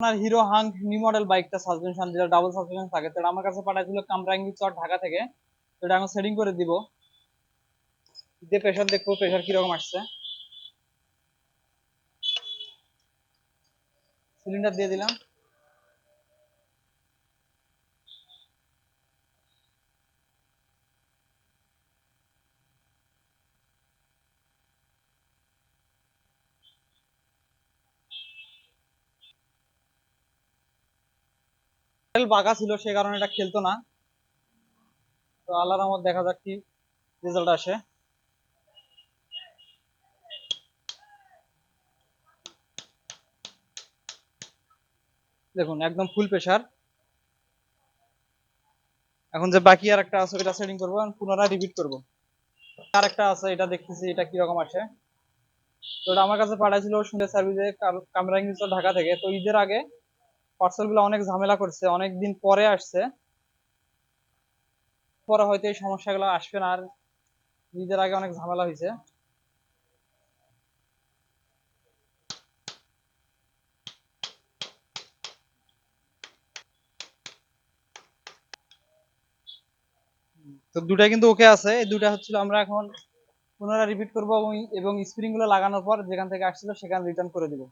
আপনার hero hunk new model বাইকটা suspension যেটা ডাবল সাসপেনশন থাকে, তো আমার কাছে পাঠাইছিল কামরাঙ্গি চর ঢাকা থেকে। তো এটা আমি সেটিং করে দিব, দিয়ে প্রেশার দেখবো প্রেশার কিরকম আসছে। সিলিন্ডার দিয়ে দিলাম। বাঁকা ছিল সে কারণে এটা খেলতো না। তো আল্লাহর রহমত দেখা যাক কি রেজাল্ট আসে। দেখুন একদম ফুল প্রেশার। এখন যে বাকি আর একটা আছে এটা সেটিং করবো, পুনরায় রিপিট করবো। আর একটা আছে এটা দেখতেছি এটা কিরকম আসে। তো এটা আমার কাছে পাঠাইছিল সুন্দর সার্ভিসে কামরাঙ্গি চর ঢাকা থেকে। তো ঈদের আগে পার্সেল গুলো অনেক ঝামেলা করছে, অনেক দিন পরে আসছে। পরে হয়তো এই সমস্যাগুলো আসবে না আর। ঈদের আগে অনেক ঝামেলা হয়েছে। তো দুটা কিন্তু ওকে আছে, এই দুটা হচ্ছিল আমরা এখন পুনরায় রিপিট করবো এবং স্প্রিং গুলো লাগানোর পর যেখান থেকে আসছিল সেখানে রিটার্ন করে দিব।